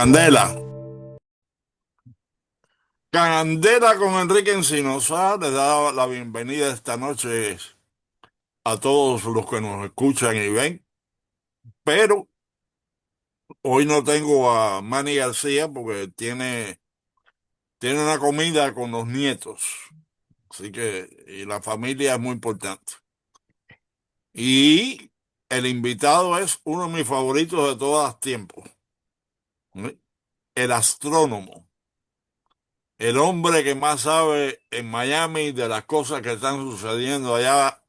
Candela. Candela con Enrique Encinosa les da la bienvenida esta noche a todos los que nos escuchan y ven, pero hoy no tengo a Manny García porque tiene una comida con los nietos, así que y la familia es muy importante. Y el invitado es uno de mis favoritos de todos los tiempos, ¿eh? El astrónomo. El hombre que más sabe en Miami de las cosas que están sucediendo allá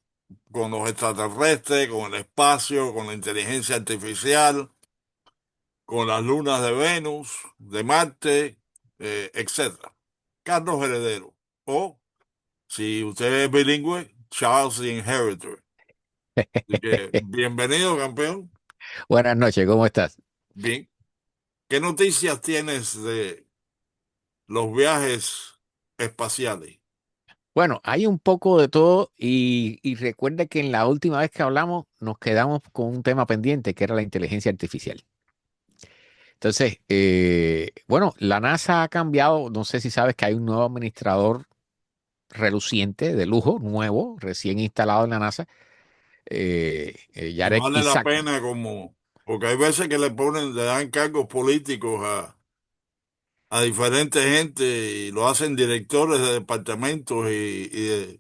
con los extraterrestres, con el espacio, con la inteligencia artificial, con las lunas de Venus, de Marte, etcétera. Carlos Heredero. O, si usted es bilingüe, Charles the Inheritor. Así que, bienvenido, campeón. Buenas noches, ¿cómo estás? Bien. ¿Qué noticias tienes de los viajes espaciales? Bueno, hay un poco de todo y recuerda que en la última vez que hablamos nos quedamos con un tema pendiente que era la inteligencia artificial. Entonces, bueno, la NASA ha cambiado, no sé si sabes que hay un nuevo administrador reluciente, de lujo, nuevo, recién instalado en la NASA, Y Yarek vale la Isaac. pena porque hay veces que le dan cargos políticos a diferentes gente y lo hacen directores de departamentos que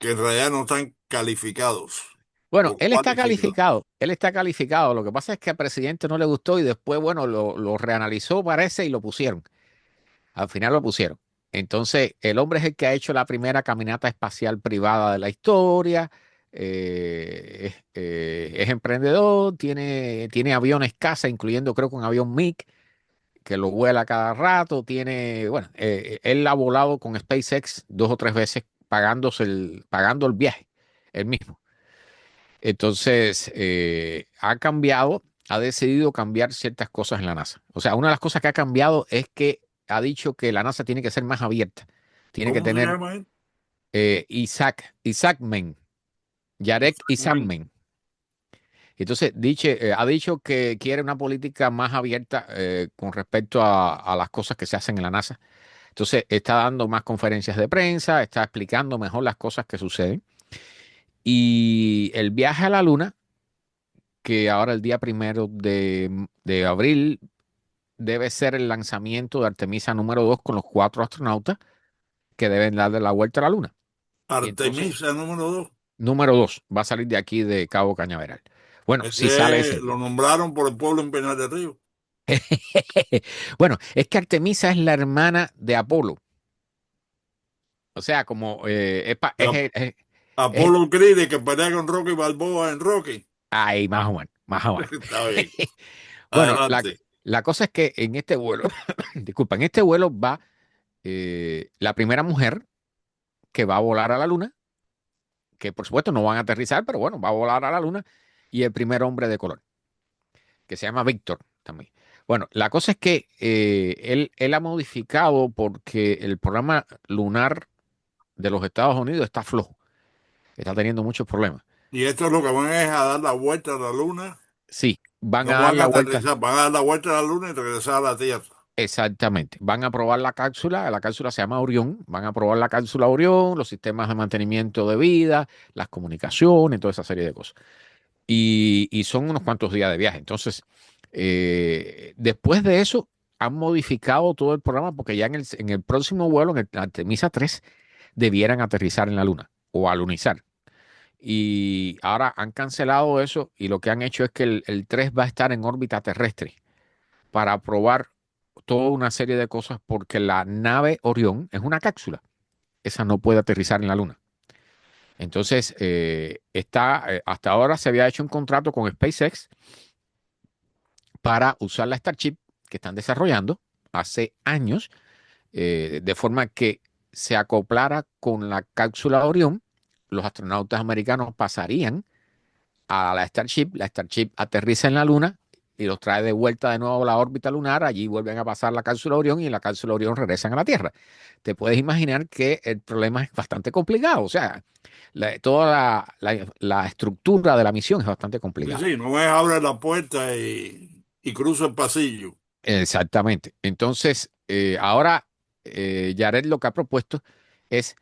en realidad no están calificados Bueno, o cualificados. él está calificado. Lo que pasa es que al presidente no le gustó y después, bueno, lo reanalizó, parece, y lo pusieron. Al final lo pusieron. Entonces, el hombre es el que ha hecho la primera caminata espacial privada de la historia. Es emprendedor, tiene aviones casa, incluyendo creo que un avión MiG que lo vuela cada rato. Bueno, él ha volado con SpaceX 2 o 3 veces pagando el viaje, él mismo. Entonces, ha decidido cambiar ciertas cosas en la NASA. O sea, una de las cosas que ha cambiado es que ha dicho que la NASA tiene que ser más abierta. Tiene que ¿Cómo se tener llama él? Isaacman, Yarek Isaac Min. Isaacman. Entonces, ha dicho que quiere una política más abierta con respecto a las cosas que se hacen en la NASA. Entonces, está dando más conferencias de prensa, está explicando mejor las cosas que suceden. Y el viaje a la Luna, que ahora el día 1 de abril debe ser el lanzamiento de Artemisa número 2 con los 4 astronautas que deben darle la vuelta a la Luna. Y entonces, Artemisa número 2. número 2 va a salir de aquí de Cabo Cañaveral. Bueno, si sale ese Ese lo día. nombraron por el pueblo en Pinar del Río. Bueno, es que Artemisa es la hermana de Apolo. O sea, como A- es- Apolo Creed, que pelea con Rocky Balboa en Rocky. ahí más o menos, más o menos. Está bien. Bueno, Adelante. la cosa es que en este vuelo, disculpa, en este vuelo va la primera mujer que va a volar a la Luna, que por supuesto no van a aterrizar, pero bueno, va a volar a la Luna, y el primer hombre de color, que se llama Víctor también. Bueno, la cosa es que él ha modificado porque el programa lunar de los Estados Unidos está flojo, está teniendo muchos problemas. Y esto es lo que van es a dar la vuelta a la luna. Sí, van No a dar van a la vuelta. aterrizar, van a dar la vuelta a la luna y regresar a la Tierra. Exactamente. Van a probar la cápsula se llama Orión, van a probar la cápsula Orión, los sistemas de mantenimiento de vida, las comunicaciones, toda esa serie de cosas. Y son unos cuantos días de viaje. Entonces, después de eso, han modificado todo el programa porque ya en el próximo vuelo, en el Artemisa 3, debieran aterrizar en la Luna o alunizar. Y ahora han cancelado eso y lo que han hecho es que el 3 va a estar en órbita terrestre para probar toda una serie de cosas porque la nave Orión es una cápsula. Esa no puede aterrizar en la Luna. Entonces, hasta ahora se había hecho un contrato con SpaceX para usar la Starship que están desarrollando hace años, de forma que se acoplara con la cápsula Orión. Los astronautas americanos pasarían a la Starship aterriza en la Luna y los trae de vuelta de nuevo a la órbita lunar, allí vuelven a pasar la cápsula Orión y en la cápsula Orión regresan a la Tierra. Te puedes imaginar que el problema es bastante complicado, o sea, toda la estructura de la misión es bastante Sí, complicada. sí, no es abre la puerta y cruza el pasillo. Exactamente. Entonces, ahora Jared lo que ha propuesto es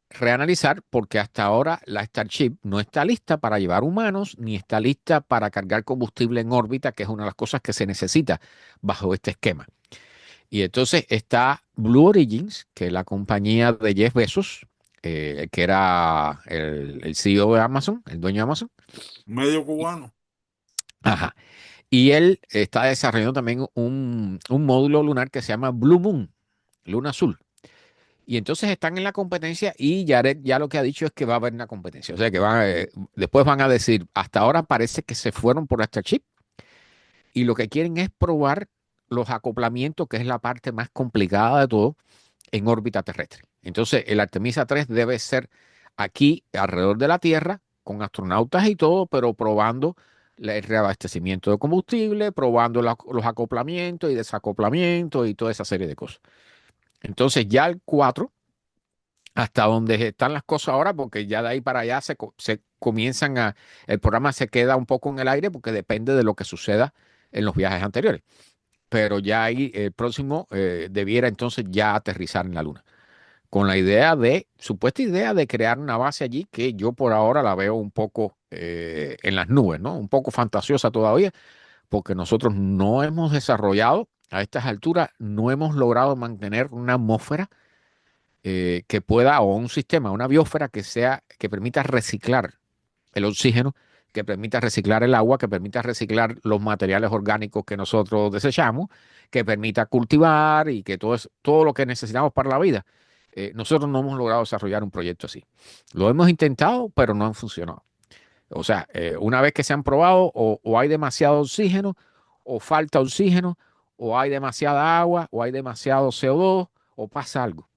reanalizar porque hasta ahora la Starship no está lista para llevar humanos ni está lista para cargar combustible en órbita, que es una de las cosas que se necesita bajo este esquema. Y entonces está Blue Origins, que es la compañía de Jeff Bezos, que era el CEO de Amazon, el dueño de Amazon. Medio Y- cubano. Ajá. Y él está desarrollando también un módulo lunar que se llama Blue Moon, Luna Azul. Y entonces están en la competencia y Jared ya lo que ha dicho es que va a haber una competencia. O sea que después van a decir, hasta ahora parece que se fueron por esta chip y lo que quieren es probar los acoplamientos, que es la parte más complicada de todo, en órbita terrestre. Entonces el Artemisa 3 debe ser aquí alrededor de la Tierra, con astronautas y todo, pero probando el reabastecimiento de combustible, probando los acoplamientos y desacoplamientos y toda esa serie de cosas. Entonces ya el 4 hasta donde están las cosas ahora, porque ya de ahí para allá se comienzan el programa se queda un poco en el aire porque depende de lo que suceda en los viajes anteriores. Pero ya ahí el próximo debiera entonces ya aterrizar en la Luna, con la idea supuesta idea de crear una base allí que yo por ahora la veo un poco en las nubes, ¿no? Un poco fantasiosa todavía, porque nosotros no hemos desarrollado, a estas alturas, no hemos logrado mantener una atmósfera que pueda, o un sistema, una biosfera que permita reciclar el oxígeno, que permita reciclar el agua, que permita reciclar los materiales orgánicos que nosotros desechamos, que permita cultivar y que todo lo que necesitamos para la vida. Nosotros no hemos logrado desarrollar un proyecto así. Lo hemos intentado, pero no han funcionado. O sea, una vez que se han probado, o hay demasiado oxígeno, o falta oxígeno, o hay demasiada agua, o hay demasiado CO2, o pasa algo.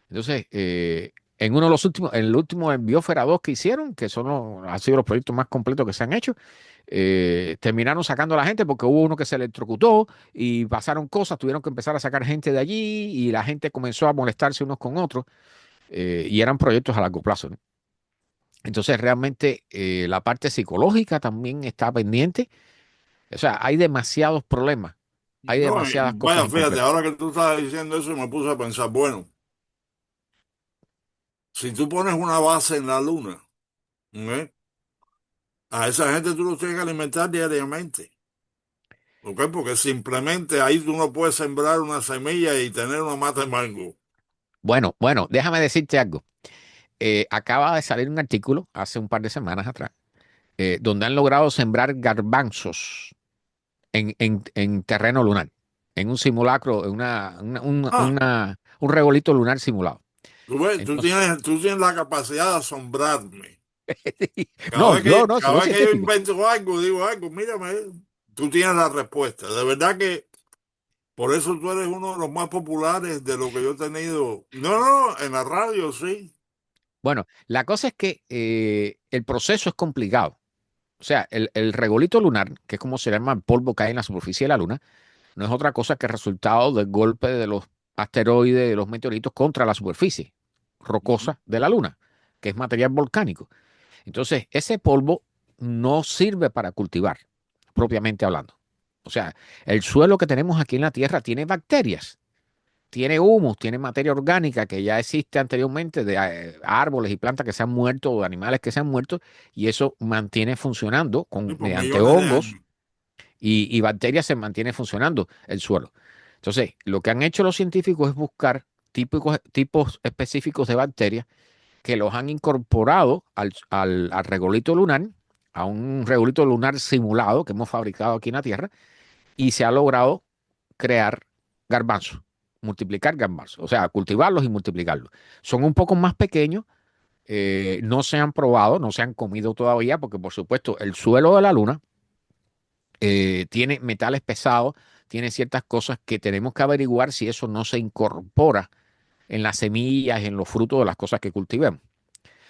Entonces, en uno de los últimos, en el último en Biosfera 2 que hicieron, que han sido los proyectos más completos que se han hecho, terminaron sacando a la gente porque hubo uno que se electrocutó y pasaron cosas, tuvieron que empezar a sacar gente de allí y la gente comenzó a molestarse unos con otros y eran proyectos a largo plazo, ¿no? Entonces, realmente la parte psicológica también está pendiente. O sea, hay demasiados problemas, hay No, demasiadas cosas vaya, fíjate, incompletas. ahora que tú estás diciendo eso, me puse a pensar, bueno, si tú pones una base en la luna, ¿eh? A esa gente tú los tienes que alimentar diariamente. ¿Ok? Porque simplemente ahí tú no puedes sembrar una semilla y tener una mata de mango. Bueno, déjame decirte algo. Acaba de salir un artículo hace un par de semanas atrás, donde han logrado sembrar garbanzos en terreno lunar, en un simulacro, en Ah, un regolito lunar simulado. tú ves, Entonces, tú tienes la capacidad de asombrarme. no, yo no, Cada según vez que yo científico. invento algo, digo algo, mírame, tú tienes la respuesta. De verdad que por eso tú eres uno de los más populares de lo que yo he tenido. No, no, en la radio, sí. Bueno, la cosa es que el proceso es complicado. O sea, el regolito lunar, que es como se llama el polvo que hay en la superficie de la Luna, no es otra cosa que el resultado del golpe de los asteroides, de los meteoritos contra la superficie Ujú. rocosa de la Luna, que es material volcánico. Entonces, ese polvo no sirve para cultivar, propiamente hablando. O sea, el suelo que tenemos aquí en la Tierra tiene bacterias, tiene humus, tiene materia orgánica que ya existe anteriormente de árboles y plantas que se han muerto o de animales que se han muerto, y eso mantiene funcionando Sí, por mediante millones de hongos años. y bacterias se mantiene funcionando el suelo. Entonces, lo que han hecho los científicos es buscar tipos específicos de bacterias que los han incorporado al regolito lunar, a un regolito lunar simulado que hemos fabricado aquí en la Tierra, y se ha logrado crear garbanzos, multiplicar garbanzos, o sea, cultivarlos y multiplicarlos. Son un poco más pequeños, no se han probado, no se han comido todavía, porque por supuesto el suelo de la Luna tiene metales pesados, tiene ciertas cosas que tenemos que averiguar si eso no se incorpora en las semillas, en los frutos de las cosas que cultivemos.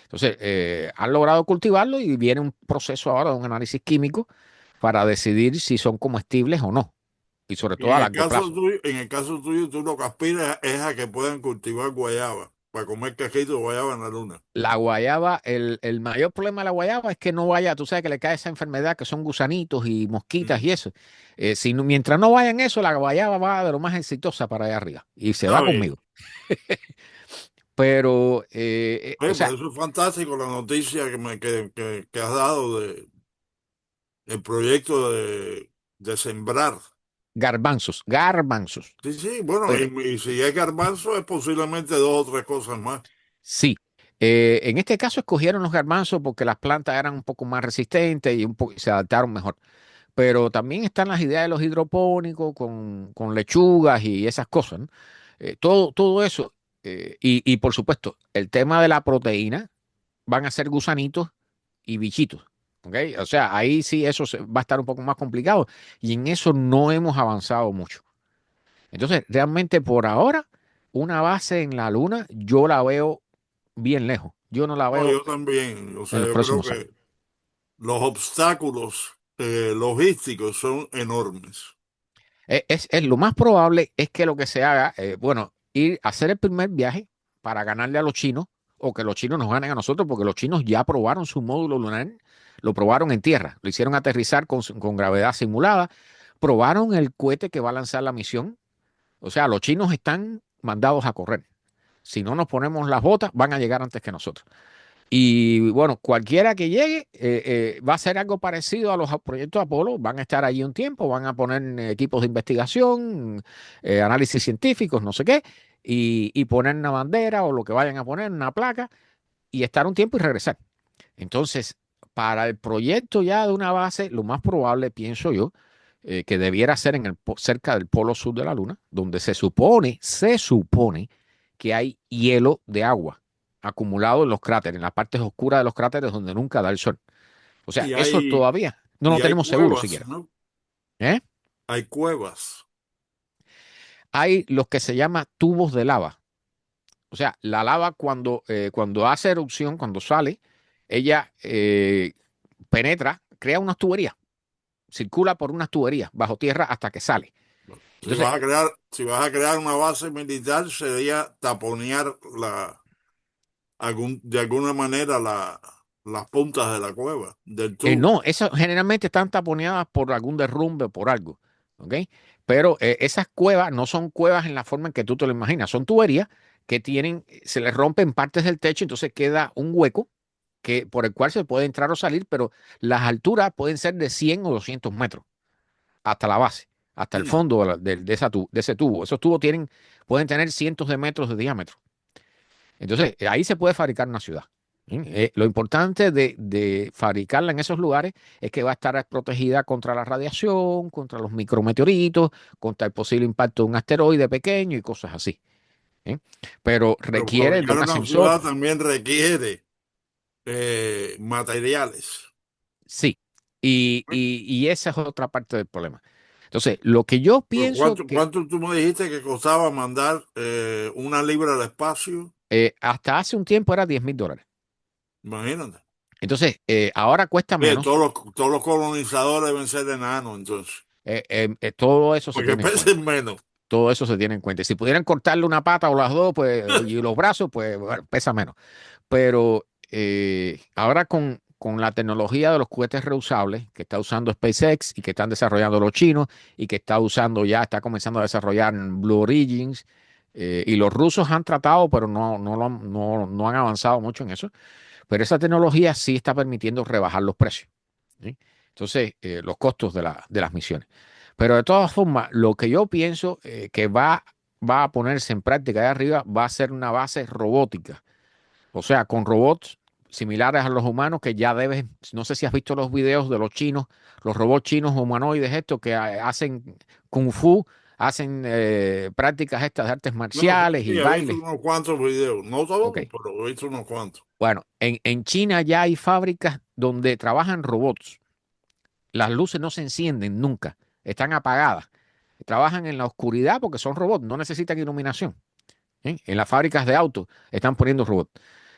Entonces, han logrado cultivarlo y viene un proceso ahora de un análisis químico para decidir si son comestibles o no, y sobre Y todo a largo plazo. en el caso tuyo, tú lo que aspiras es a que puedan cultivar guayaba. para comer cajito de guayaba en la luna. La guayaba, el mayor problema de la guayaba es que no vaya, tú sabes que le cae esa enfermedad que son gusanitos y mosquitas y Mm. eso. Mientras no vayan eso, la guayaba va de lo más exitosa para allá arriba y se va Está bien. conmigo. Pero, o Oye, por sea, eso es fantástico la noticia que has dado de el proyecto de sembrar. garbanzos, garbanzos. Sí, sí, bueno, Bueno, y si es garbanzo es posiblemente dos o tres cosas más. sí. En este caso escogieron los garbanzos porque las plantas eran un poco más resistentes y se adaptaron mejor. Pero también están las ideas de los hidropónicos con lechugas y esas cosas, ¿no? Todo eso. Y por supuesto, el tema de la proteína van a ser gusanitos y bichitos. ¿Ok? O sea, ahí sí va a estar un poco más complicado y en eso no hemos avanzado mucho. Entonces, realmente por ahora, una base en la luna yo la veo bien lejos. Yo no la No, veo yo también. O en sea, los yo creo próximos años. que los obstáculos logísticos son enormes. Lo más probable es que lo que se haga, bueno, ir a hacer el primer viaje para ganarle a los chinos o que los chinos nos ganen a nosotros, porque los chinos ya probaron su módulo lunar, lo probaron en tierra, lo hicieron aterrizar con gravedad simulada, probaron el cohete que va a lanzar la misión. O sea, los chinos están mandados a correr. Si no nos ponemos las botas, van a llegar antes que nosotros. Y bueno, cualquiera que llegue va a ser algo parecido a los proyectos Apolo. Van a estar allí un tiempo, van a poner equipos de investigación, análisis científicos, no sé qué, y poner una bandera o lo que vayan a poner, una placa, y estar un tiempo y regresar. Entonces, para el proyecto ya de una base, lo más probable, pienso yo, que debiera ser cerca del polo sur de la Luna, donde se supone que hay hielo de agua acumulado en los cráteres, en las partes oscuras de los cráteres donde nunca da el sol. O sea, Y eso hay, todavía no lo y hay tenemos seguro cuevas, siquiera. ¿no? ¿Eh? Hay cuevas. Hay los que se llaman tubos de lava. O sea, la lava cuando hace erupción, cuando sale, ella penetra, crea unas tuberías, circula por unas tuberías bajo tierra hasta que sale. Entonces, Si vas a crear una base militar, sería taponear de alguna manera las puntas de la cueva, del tubo. no, esas generalmente están taponeadas por algún derrumbe o por algo, ¿ok? Pero esas cuevas no son cuevas en la forma en que tú te lo imaginas, son tuberías que se les rompen partes del techo, entonces queda un hueco por el cual se puede entrar o salir, pero las alturas pueden ser de 100 o 200 metros hasta la base, hasta el Mm. fondo de ese tubo. Esos tubos pueden tener cientos de metros de diámetro. Entonces, ahí se puede fabricar una ciudad. Lo importante de fabricarla en esos lugares es que va a estar protegida contra la radiación, contra los micrometeoritos, contra el posible impacto de un asteroide pequeño y cosas así. ¿eh? Pero Pero requiere de fabricar un una ciudad ascensor. también requiere materiales. Sí. Y esa es otra parte del problema. Entonces, lo que yo ¿Pero pienso que cuánto tú me dijiste que costaba mandar una libra al espacio? hasta hace un tiempo era $10,000. Imagínate. Entonces, ahora cuesta Oye, menos. todos los colonizadores deben ser enanos, entonces. Todo eso se Porque tiene en cuenta. pesen menos. Todo eso se tiene en cuenta. Y si pudieran cortarle una pata o las dos, pues, y los brazos, pues bueno, pesa menos. Pero ahora con la tecnología de los cohetes reusables que está usando SpaceX y que están desarrollando los chinos y que está comenzando a desarrollar Blue Origins, y los rusos han tratado, pero no han avanzado mucho en eso. Pero esa tecnología sí está permitiendo rebajar los precios. ¿Sí? Entonces, los costos de las misiones. Pero de todas formas, lo que yo pienso que va a ponerse en práctica de arriba va a ser una base robótica. O sea, con robots similares a los humanos que ya debes, no sé si has visto los videos de los chinos, los robots chinos humanoides estos que hacen kung fu, hacen prácticas estas de artes No, sí, marciales sí, y he visto bailes. unos cuantos videos. No Ok. todos, pero he visto unos cuantos. Bueno, en China ya hay fábricas donde trabajan robots. Las luces no se encienden nunca, están apagadas. Trabajan en la oscuridad porque son robots, no necesitan iluminación. En las fábricas de autos están poniendo robots.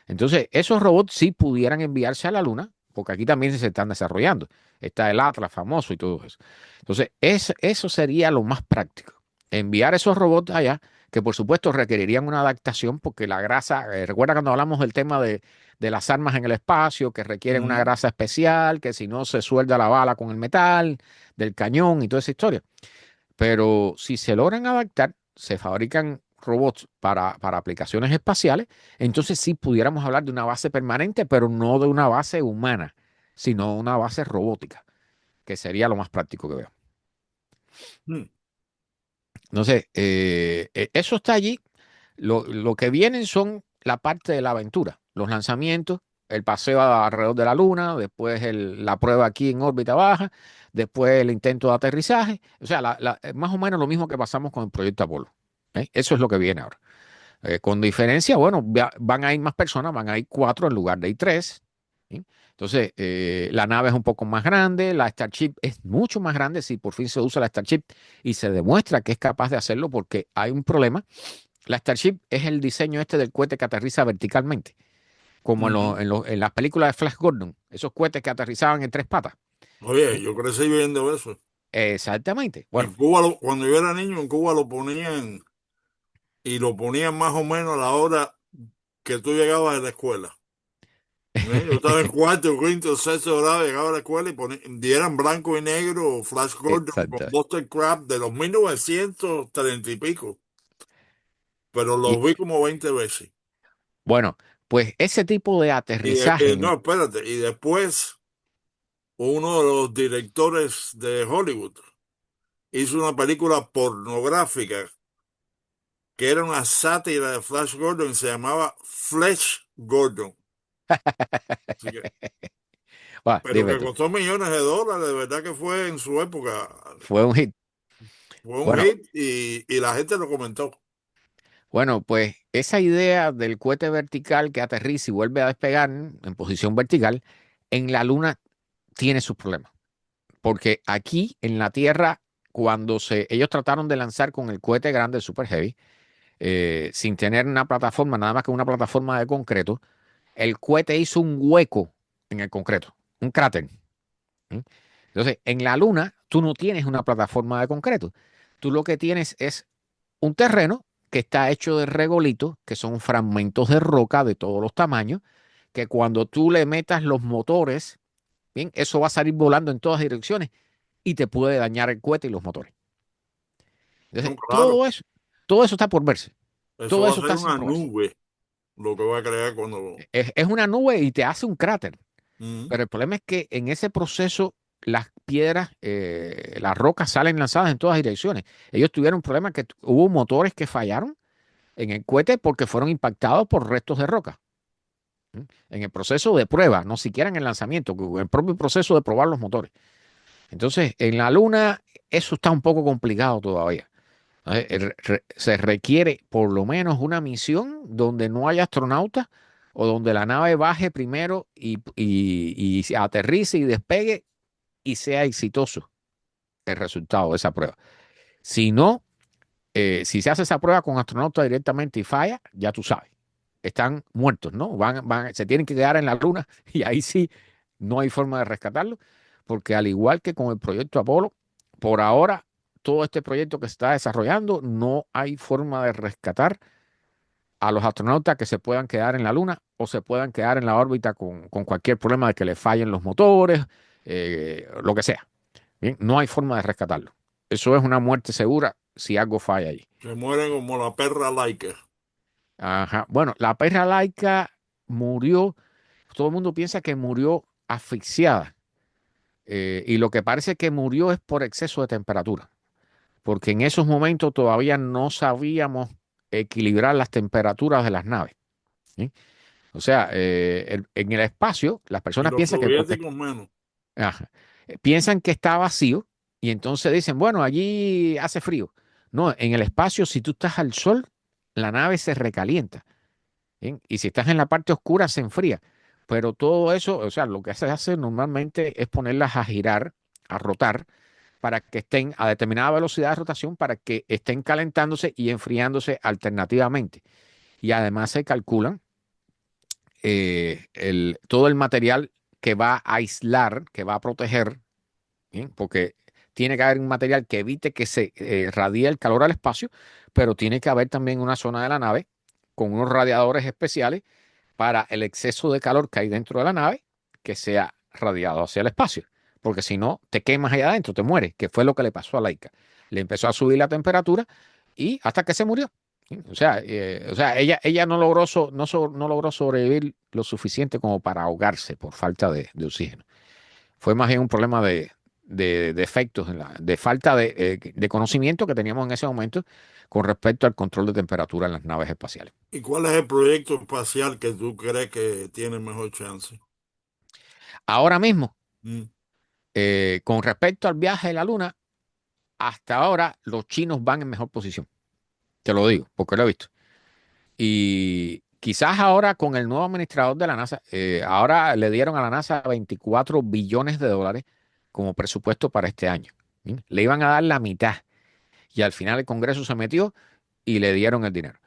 Entonces, esos robots sí pudieran enviarse a la Luna, porque aquí también se están desarrollando. Está el Atlas famoso y todo eso. Entonces, eso sería lo más práctico. Enviar esos robots allá, que por supuesto requerirían una adaptación porque la grasa, recuerda cuando hablamos del tema de las armas en el espacio, que requieren una Ujú. grasa especial, que si no se suelda la bala con el metal, del cañón y toda esa historia. Pero si se logran adaptar, se fabrican robots para aplicaciones espaciales, entonces sí pudiéramos hablar de una base permanente, pero no de una base humana, sino una base robótica, que sería lo más práctico que veo. Mm. Entonces, eso está allí. Lo que vienen son la parte de la aventura, los lanzamientos, el paseo alrededor de la Luna, después la prueba aquí en órbita baja, después el intento de aterrizaje. O sea, más o menos lo mismo que pasamos con el proyecto Apolo. ¿Eh? Eso es lo que viene ahora. Con diferencia, bueno, van a ir más personas, van a ir 4 en lugar de ir 3. ¿Sí? Entonces, la nave es un poco más grande, la Starship es mucho más grande si por fin se usa la Starship y se demuestra que es capaz de hacerlo porque hay un problema. La Starship es el diseño este del cohete que aterriza verticalmente, como Ujú. en las películas de Flash Gordon, esos cohetes que aterrizaban en 3 patas. Oye, ¿Sí? yo crecí viendo eso. Exactamente. Bueno, En Cuba, cuando yo era niño, en Cuba lo ponían y lo ponían más o menos a la hora que tú llegabas de la escuela. ¿Eh? Yo estaba en cuarto, quinto, sexto grado, llegaba a la escuela y dieran blanco y negro Flash Gordon con exacto. Buster Crab de los 1930 y pico. Pero Y los vi como 20 veces. bueno, pues ese tipo de aterrizaje No, espérate. Y después, uno de los directores de Hollywood hizo una película pornográfica que era una sátira de Flash Gordon y se llamaba Flash Gordon. Así que, pero dime que tú, costó millones de dólares, de verdad que fue en su época. fue un hit. Fue un Bueno, hit y la gente lo comentó. bueno, pues esa idea del cohete vertical que aterriza y vuelve a despegar en posición vertical, en la Luna tiene sus problemas. Porque aquí en la Tierra, ellos trataron de lanzar con el cohete grande, el Super Heavy, sin tener una plataforma, nada más que una plataforma de concreto, el cohete hizo un hueco en el concreto, un cráter. ¿Sí? Entonces, en la Luna, tú no tienes una plataforma de concreto. Tú lo que tienes es un terreno que está hecho de regolitos, que son fragmentos de roca de todos los tamaños, que cuando tú le metas los motores, bien, eso va a salir volando en todas direcciones y te puede dañar el cohete y los motores. No, Entonces, claro, todo eso está por verse. eso Todo va a eso ser está sin una probarse. nube lo que va a crear cuando... Es una nube y te hace un cráter. Mm. Pero el problema es que en ese proceso las piedras, las rocas salen lanzadas en todas direcciones. Ellos tuvieron un problema que hubo motores que fallaron en el cohete porque fueron impactados por restos de roca. ¿Mm? En el proceso de prueba, no siquiera en el lanzamiento, en el propio proceso de probar los motores. Entonces, en la Luna eso está un poco complicado todavía. Se requiere por lo menos una misión donde no haya astronautas o donde la nave baje primero y se aterrice y despegue y sea exitoso el resultado de esa prueba. Si no, si se hace esa prueba con astronautas directamente y falla, ya tú sabes, están muertos, ¿no? Se tienen que quedar en la luna y ahí sí no hay forma de rescatarlo, porque al igual que con el proyecto Apolo, por ahora, todo este proyecto que se está desarrollando, no hay forma de rescatar a los astronautas que se puedan quedar en la luna o se puedan quedar en la órbita con cualquier problema de que le fallen los motores, lo que sea. Bien, no hay forma de rescatarlo. Eso es una muerte segura si algo falla allí. Se mueren como la perra laica. Ajá. Bueno, la perra laica murió, todo el mundo piensa que murió asfixiada, y lo que parece que murió es por exceso de temperatura, porque en esos momentos todavía no sabíamos equilibrar las temperaturas de las naves. ¿Sí? O sea, en el espacio, las Y personas los piensan que porque soviéticos menos. ajá, piensan que está vacío y entonces dicen, bueno, allí hace frío. No, en el espacio, si tú estás al sol, la nave se recalienta. ¿Bien? Y si estás en la parte oscura, se enfría. Pero todo eso, o sea, lo que se hace normalmente es ponerlas a girar, a rotar, para que estén a determinada velocidad de rotación, para que estén calentándose y enfriándose alternativamente. Y además se calculan todo el material que va a aislar, que va a proteger, ¿bien? Porque tiene que haber un material que evite que se radie el calor al espacio, pero tiene que haber también una zona de la nave con unos radiadores especiales para el exceso de calor que hay dentro de la nave que sea radiado hacia el espacio. Porque si no, te quemas allá adentro, te mueres, que fue lo que le pasó a Laika. Le empezó a subir la temperatura y hasta que se murió. O sea, ella no logró, no logró sobrevivir lo suficiente como para ahogarse por falta de oxígeno. Fue más bien un problema de efectos, de falta de conocimiento que teníamos en ese momento con respecto al control de temperatura en las naves espaciales. ¿Y cuál es el proyecto espacial que tú crees que tiene mejor chance? Ahora mismo, Mm. con respecto al viaje de la Luna, hasta ahora los chinos van en mejor posición. Te lo digo, porque lo he visto. Y quizás ahora con el nuevo administrador de la NASA, ahora le dieron a la NASA 24 billones de dólares como presupuesto para este año. ¿Sí? Le iban a dar la mitad y al final el Congreso se metió y le dieron el dinero.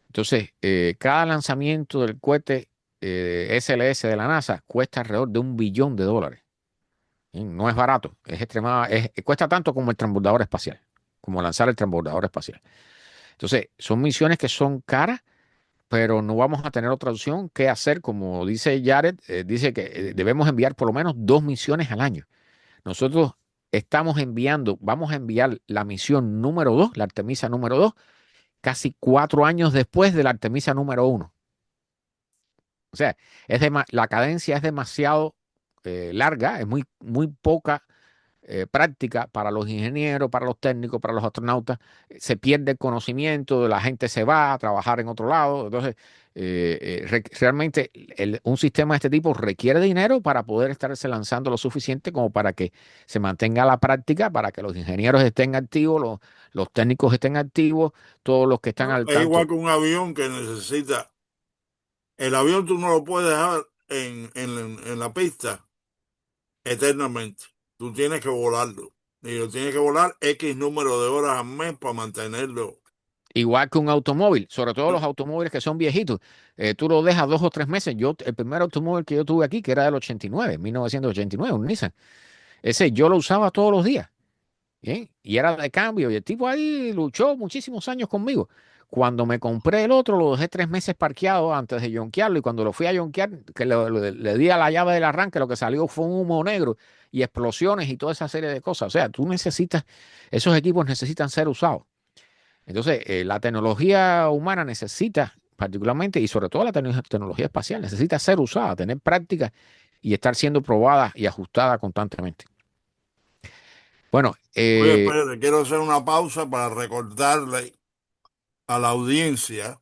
Entonces, cada lanzamiento del cohete SLS de la NASA cuesta alrededor de $1 billón. ¿Sí? No es barato, es cuesta tanto como el transbordador espacial, como lanzar el transbordador espacial. Entonces, son misiones que son caras, pero no vamos a tener otra opción que hacer, como dice Jared, dice que debemos enviar por lo menos 2 misiones al año. Nosotros vamos a enviar la misión número 2, la Artemisa número 2, casi 4 años después de la Artemisa número 1. O sea, la cadencia es demasiado larga, es muy, muy poca práctica para los ingenieros, para los técnicos, para los astronautas. Se pierde el conocimiento, la gente se va a trabajar en otro lado. Entonces, realmente un sistema de este tipo requiere dinero para poder estarse lanzando lo suficiente como para que se mantenga la práctica, para que los ingenieros estén activos, los técnicos estén activos, todos los que están No, al es igual tanto. que un avión que necesita. El avión tú no lo puedes dejar en la pista eternamente. Tú tienes que volarlo. Y lo tienes que volar X número de horas al mes para mantenerlo. Igual que un automóvil, sobre todo los automóviles que son viejitos, tú lo dejas 2 o 3 meses. El primer automóvil que yo tuve aquí, que era del 89, 1989, un Nissan, ese yo lo usaba todos los días, ¿bien? Y era de cambio, y el tipo ahí luchó muchísimos años conmigo. Cuando me compré el otro, lo dejé 3 meses parqueado antes de yonkearlo, y cuando lo fui a yonkear, que le di a la llave del arranque, lo que salió fue un humo negro y explosiones y toda esa serie de cosas. O sea, esos equipos necesitan ser usados. Entonces, la tecnología humana necesita, particularmente y sobre todo la tecnología espacial, necesita ser usada, tener práctica y estar siendo probada y ajustada constantemente. Bueno, Oye, espérate, quiero hacer una pausa para recordarle a la audiencia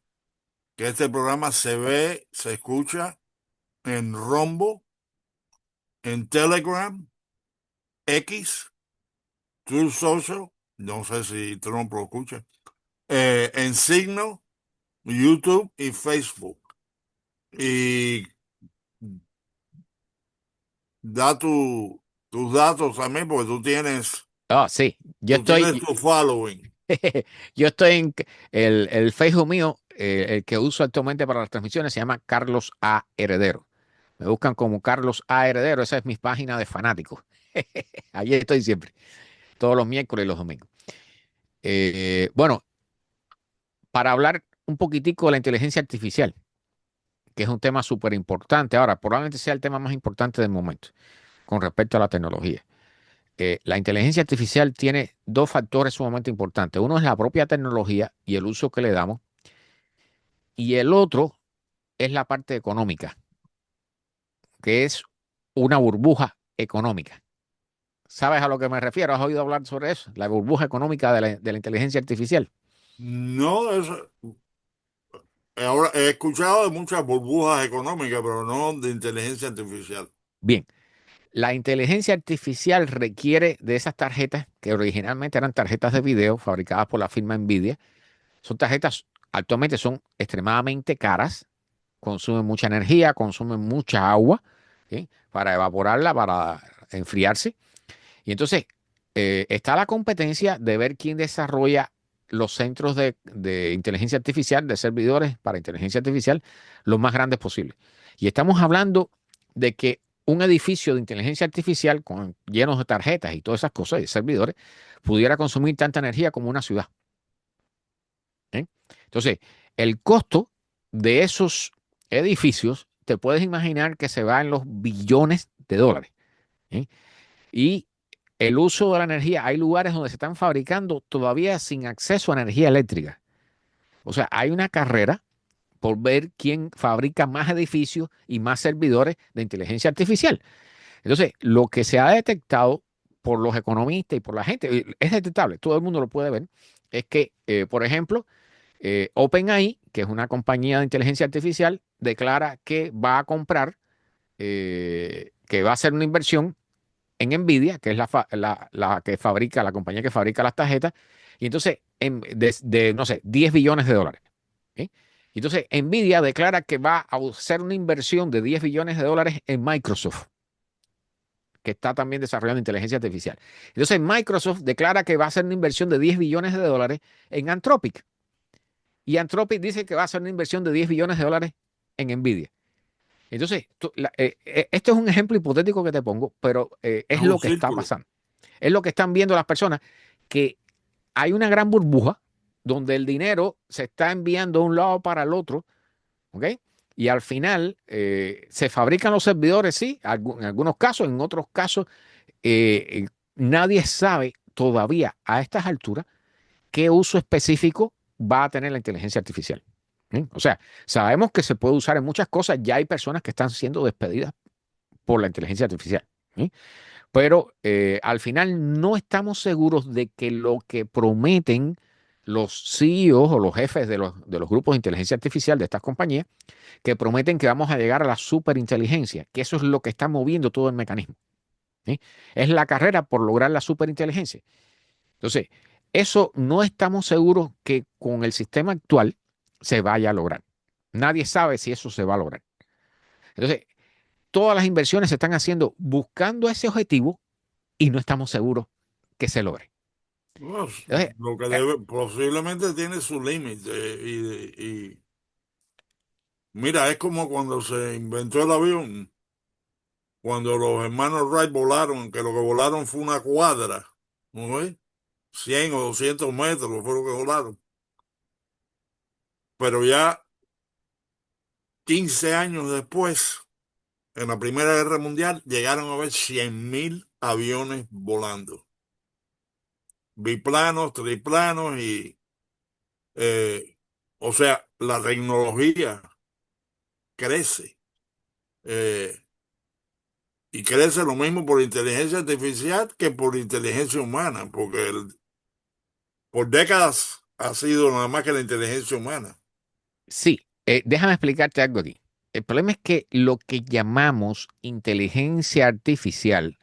que este programa se ve, se escucha en Rumble, en Telegram, X, Truth Social, no sé si Trump lo escucha, en Signal, YouTube y Facebook. Y da tus datos también, porque sí, tú tienes tu following. yo estoy en el Facebook mío, el que uso actualmente para las transmisiones se llama Carlos A. Heredero. Me buscan como Carlos A. Heredero, esa es mi página de fanáticos. Allí estoy siempre, todos los miércoles y los domingos. Bueno, para hablar un poquitico de la inteligencia artificial, que es un tema súper importante. Ahora, probablemente sea el tema más importante del momento con respecto a la tecnología. La inteligencia artificial tiene dos factores sumamente importantes. Uno es la propia tecnología y el uso que le damos, y el otro es la parte económica, que es una burbuja económica. ¿Sabes a lo que me refiero? ¿Has oído hablar sobre eso? La burbuja económica de la inteligencia artificial. No, ahora he escuchado de muchas burbujas económicas, pero no de inteligencia artificial. Bien, la inteligencia artificial requiere de esas tarjetas que originalmente eran tarjetas de video fabricadas por la firma Nvidia. Son tarjetas, actualmente son extremadamente caras, consumen mucha energía, consumen mucha agua, ¿sí? Para evaporarla, para enfriarse. Y entonces está la competencia de ver quién desarrolla los centros de inteligencia artificial, de servidores para inteligencia artificial, los más grandes posibles. Y estamos hablando de que un edificio de inteligencia artificial llenos de tarjetas y todas esas cosas, y servidores, pudiera consumir tanta energía como una ciudad. ¿Eh? Entonces, el costo de esos edificios, te puedes imaginar que se va en los billones de dólares. ¿Eh? Y el uso de la energía, hay lugares donde se están fabricando todavía sin acceso a energía eléctrica. O sea, hay una carrera por ver quién fabrica más edificios y más servidores de inteligencia artificial. Entonces, lo que se ha detectado por los economistas y por la gente, es detectable, todo el mundo lo puede ver, es que, por ejemplo, OpenAI, que es una compañía de inteligencia artificial, declara que va a comprar, que va a hacer una inversión en Nvidia, que es la que fabrica, la compañía que fabrica las tarjetas, y entonces, no sé, 10 billones de dólares. ¿Sí? Y entonces, Nvidia declara que va a hacer una inversión de 10 billones de dólares en Microsoft, que está también desarrollando inteligencia artificial. Entonces, Microsoft declara que va a hacer una inversión de 10 billones de dólares en Anthropic. Y Anthropic dice que va a hacer una inversión de 10 billones de dólares en Nvidia. Entonces, esto es un ejemplo hipotético que te pongo, pero Es es un lo que está círculo. pasando. Es lo que están viendo las personas, que hay una gran burbuja donde el dinero se está enviando de un lado para el otro, ¿ok? Y al final se fabrican los servidores, sí, en algunos casos, en otros casos, nadie sabe todavía a estas alturas qué uso específico va a tener la inteligencia artificial. ¿Sí? O sea, sabemos que se puede usar en muchas cosas, ya hay personas que están siendo despedidas por la inteligencia artificial. ¿Sí? Pero al final no estamos seguros de que lo que prometen los CEOs o los jefes de los grupos de inteligencia artificial de estas compañías, que prometen que vamos a llegar a la superinteligencia, que eso es lo que está moviendo todo el mecanismo. ¿Sí? Es la carrera por lograr la superinteligencia. Entonces, eso no estamos seguros que con el sistema actual se vaya a lograr. Nadie sabe si eso se va a lograr. Entonces, todas las inversiones se están haciendo buscando ese objetivo y no estamos seguros que se logre. Pues, Entonces, lo que eh, debe, posiblemente tiene su límite. Y mira, es como cuando se inventó el avión, cuando los hermanos Wright volaron, que lo que volaron fue una cuadra, ¿no ves? 100 o 200 metros fue lo que volaron. Pero ya 15 años después, en la Primera Guerra Mundial, llegaron a ver 100.000 aviones volando. Biplanos, triplanos eh, o sea, la tecnología crece. eh, y crece lo mismo por inteligencia artificial que por inteligencia humana, porque por décadas ha sido nada más que la inteligencia humana. sí, déjame explicarte algo aquí. El problema es que lo que llamamos inteligencia artificial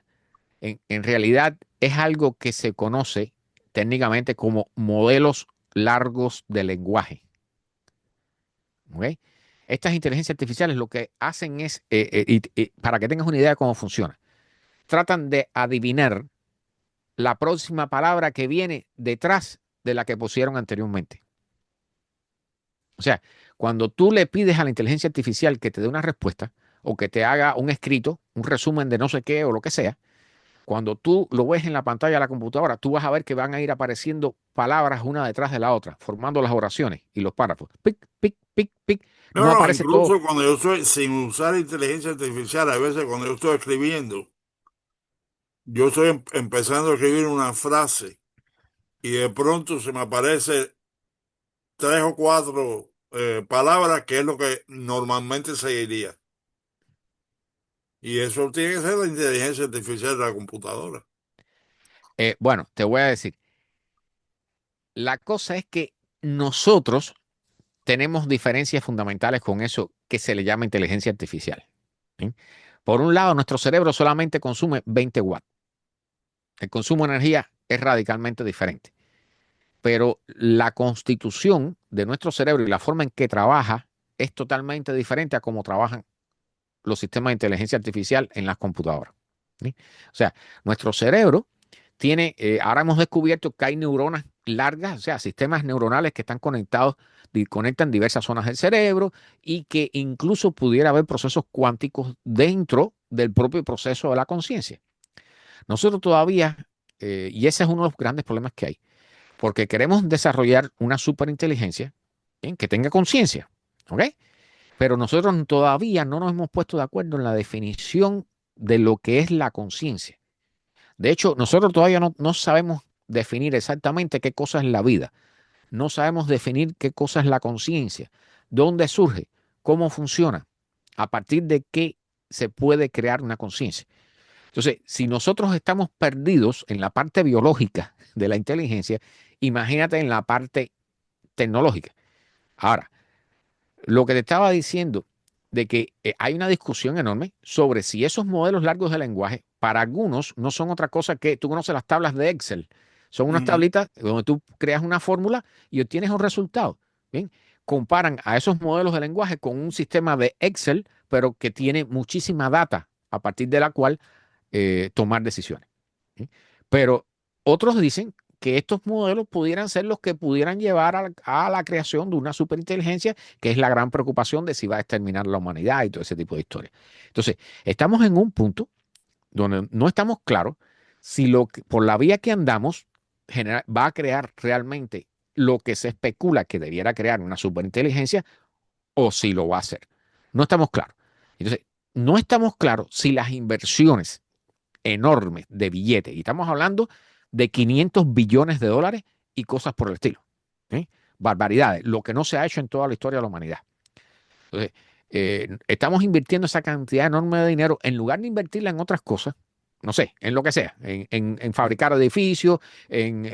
en realidad es algo que se conoce técnicamente como modelos largos de lenguaje. ¿Ok? Estas inteligencias artificiales lo que hacen es, para que tengas una idea de cómo funciona, tratan de adivinar la próxima palabra que viene detrás de la que pusieron anteriormente. O sea, cuando tú le pides a la inteligencia artificial que te dé una respuesta o que te haga un escrito, un resumen de no sé qué o lo que sea, cuando tú lo ves en la pantalla de la computadora, tú vas a ver que van a ir apareciendo palabras una detrás de la otra, formando las oraciones y los párrafos. Pic, pic, pic, pic. No, No no, aparece todo. incluso cuando yo estoy sin usar inteligencia artificial, a veces cuando yo estoy escribiendo, yo estoy empezando a escribir una frase y de pronto se me aparece tres o cuatro palabras que es lo que normalmente seguiría. Y eso tiene que ser la inteligencia artificial de la computadora. Bueno, te voy a decir, la cosa es que nosotros tenemos diferencias fundamentales con eso que se le llama inteligencia artificial. ¿Sí? Por un lado, nuestro cerebro solamente consume 20 watts. El consumo de energía es radicalmente diferente. Pero la constitución de nuestro cerebro y la forma en que trabaja es totalmente diferente a cómo trabajan los sistemas de inteligencia artificial en las computadoras. ¿Sí? O sea, nuestro cerebro tiene, ahora hemos descubierto que hay neuronas largas, o sea, sistemas neuronales que están conectados, conectan diversas zonas del cerebro y que incluso pudiera haber procesos cuánticos dentro del propio proceso de la conciencia. Nosotros todavía, y ese es uno de los grandes problemas que hay, porque queremos desarrollar una superinteligencia, ¿bien?, que tenga conciencia, ¿ok? Pero nosotros todavía no nos hemos puesto de acuerdo en la definición de lo que es la conciencia. De hecho, nosotros todavía no sabemos definir exactamente qué cosa es la vida. No sabemos definir qué cosa es la conciencia, dónde surge, cómo funciona, a partir de qué se puede crear una conciencia. Entonces, si nosotros estamos perdidos en la parte biológica de la inteligencia, imagínate en la parte tecnológica. Ahora, lo que te estaba diciendo de que hay una discusión enorme sobre si esos modelos largos de lenguaje, para algunos, no son otra cosa que, tú conoces las tablas de Excel, son unas Ujú. tablitas donde tú creas una fórmula y obtienes un resultado. Bien, comparan a esos modelos de lenguaje con un sistema de Excel, pero que tiene muchísima data a partir de la cual tomar decisiones. ¿Sí? Pero otros dicen que estos modelos pudieran ser los que pudieran llevar a la creación de una superinteligencia, que es la gran preocupación de si va a exterminar la humanidad y todo ese tipo de historias. Entonces, estamos en un punto donde no estamos claros si por la vía que andamos va a crear realmente lo que se especula que debiera crear una superinteligencia o si lo va a hacer. No estamos claros. Entonces, no estamos claros si las inversiones enormes de billetes, y estamos hablando de 500 billones de dólares y cosas por el estilo. ¿Sí? Barbaridades, lo que no se ha hecho en toda la historia de la humanidad. Entonces, estamos invirtiendo esa cantidad enorme de dinero en lugar de invertirla en otras cosas, no sé, en lo que sea, en fabricar edificios, en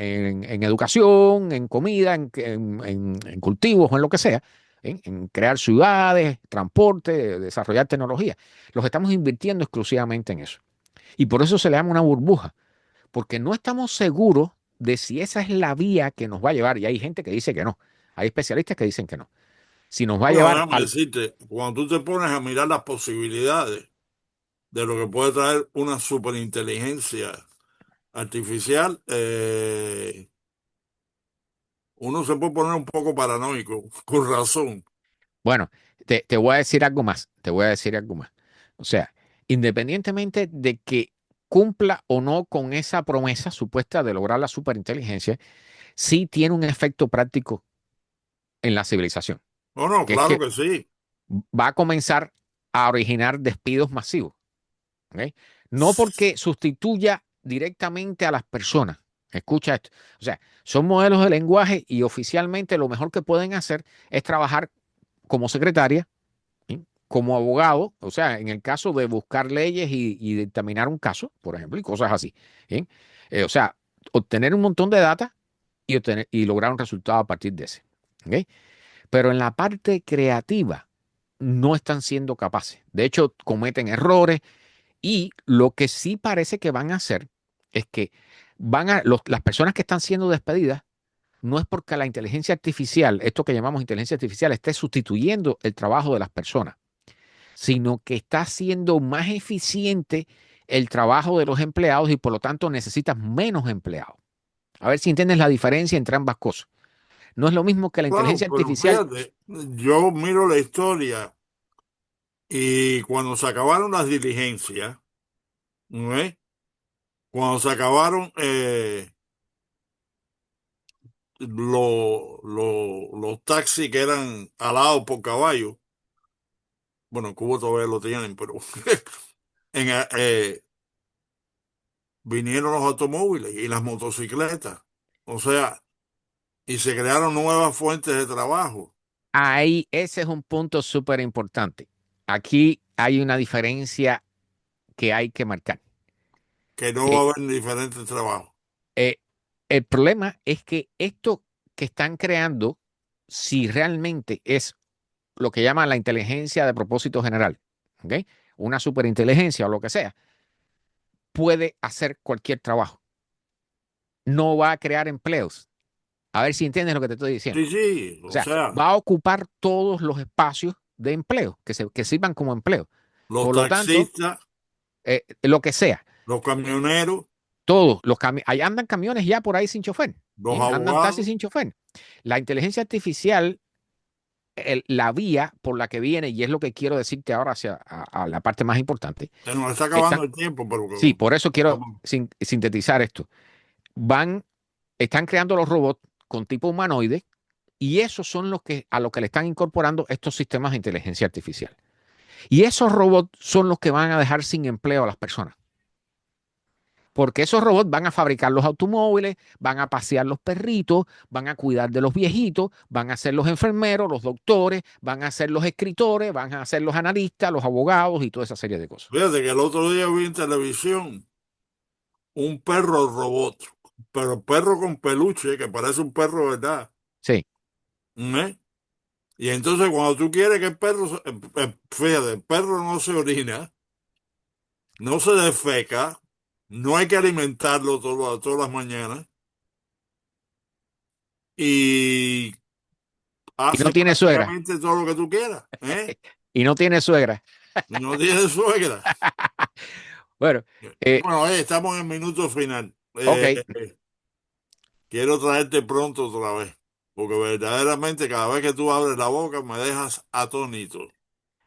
educación, en comida, en cultivos o en lo que sea, en crear ciudades, transporte, desarrollar tecnología. Los estamos invirtiendo exclusivamente en eso. Y por eso se le llama una burbuja, porque no estamos seguros de si esa es la vía que nos va a llevar. Y hay gente que dice que no. Hay especialistas que dicen que no. Si nos va a Bueno, llevar déjame al... decirte, cuando tú te pones a mirar las posibilidades de lo que puede traer una superinteligencia artificial, uno se puede poner un poco paranoico, con razón. Bueno, te voy a decir algo más. Te voy a decir algo más. O sea, independientemente de que cumpla o no con esa promesa supuesta de lograr la superinteligencia, sí tiene un efecto práctico en la civilización, No, no, que es claro que que sí. va a comenzar a originar despidos masivos. ¿Ok? No porque sustituya directamente a las personas. Escucha esto. O sea, son modelos de lenguaje y oficialmente lo mejor que pueden hacer es trabajar como secretaria, ¿sí?, como abogado, o sea, en el caso de buscar leyes y dictaminar un caso, por ejemplo, y cosas así. ¿Sí? O sea, obtener un montón de data y lograr un resultado a partir de ese. ¿Ok? Pero en la parte creativa no están siendo capaces. De hecho, cometen errores y lo que sí parece que van a hacer es que las personas que están siendo despedidas no es porque la inteligencia artificial, esto que llamamos inteligencia artificial, esté sustituyendo el trabajo de las personas, sino que está haciendo más eficiente el trabajo de los empleados y por lo tanto necesitas menos empleados. A ver si entiendes la diferencia entre ambas cosas. No es lo mismo que la Claro, inteligencia pero artificial. fíjate, yo miro la historia y cuando se acabaron las diligencias, ¿no es? Cuando se acabaron los taxis que eran alados por caballo, bueno, en Cuba todavía lo tienen, pero vinieron los automóviles y las motocicletas. O sea, y se crearon nuevas fuentes de trabajo, Ahí, ese es un punto súper importante. Aquí hay una diferencia que hay que marcar. que no va a Eh, haber diferentes trabajos. eh, el problema es que esto que están creando, si realmente es lo que llaman la inteligencia de propósito general, ¿ok?, una superinteligencia o lo que sea, puede hacer cualquier trabajo. No va a crear empleos. A ver si entiendes lo que te estoy Sí, diciendo. sí, O o sea, sea, va a ocupar todos los espacios de empleo que sirvan como empleo. los Por lo tanto, taxistas, lo que sea, los eh, camioneros, todos los camiones, ahí andan camiones ya por ahí sin chofer, los ¿sí?, andan taxis abogados. sin chofer. La inteligencia artificial la vía por la que viene, y es lo que quiero decirte ahora hacia a la parte más importante. Se nos está Están, acabando el tiempo, pero sí, por eso quiero estamos- sintetizar esto. Están creando los robots con tipo humanoide y esos son los que a los que le están incorporando estos sistemas de inteligencia artificial. Y esos robots son los que van a dejar sin empleo a las personas. Porque esos robots van a fabricar los automóviles, van a pasear los perritos, van a cuidar de los viejitos, van a ser los enfermeros, los doctores, van a ser los escritores, van a ser los analistas, los abogados y toda esa serie de cosas. fíjate que el otro día vi en televisión un perro robot, pero perro con peluche, que parece un perro, ¿verdad? Sí. ¿Eh? Y entonces cuando tú quieres que el perro, fíjate, el perro no se orina, no se defeca, no hay que alimentarlo todas las mañanas y Y no hace tiene suegra. prácticamente todo lo que tú quieras, ¿eh? Y no tiene suegra. Y no tiene suegra. Bueno, eh, Bueno, estamos en el minuto final. ok. Quiero traerte pronto otra vez, porque verdaderamente cada vez que tú abres la boca me dejas atónito.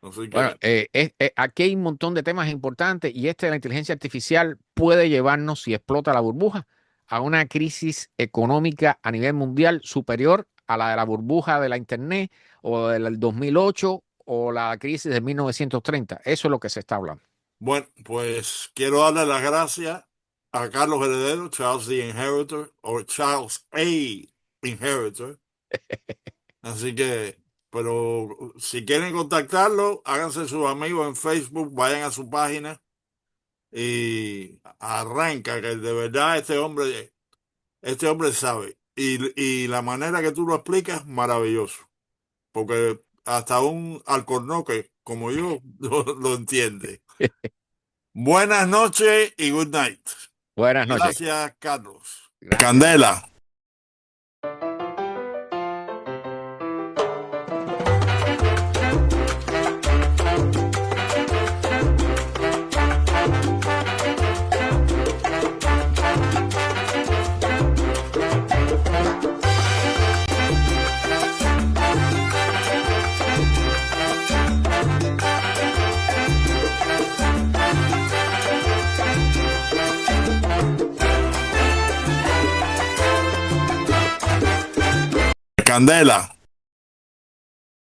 Así Bueno, que, aquí hay un montón de temas importantes y este de la inteligencia artificial puede llevarnos, si explota la burbuja, a una crisis económica a nivel mundial superior a la de la burbuja de la Internet o del 2008 o la crisis de 1930. Eso es lo que se está hablando. bueno, pues quiero darle las gracias a Carlos Heredero, Charles the Inheritor, o Charles A. Inheritor. Así que, pero si quieren contactarlo, háganse sus amigos en Facebook, vayan a su página y arranca, que de verdad este hombre sabe. Y la manera que tú lo explicas, maravilloso. Porque hasta un alcornoque como yo lo entiende. Buenas noches y good night. Buenas noches. Gracias, Carlos. Gracias. Candela. Candela.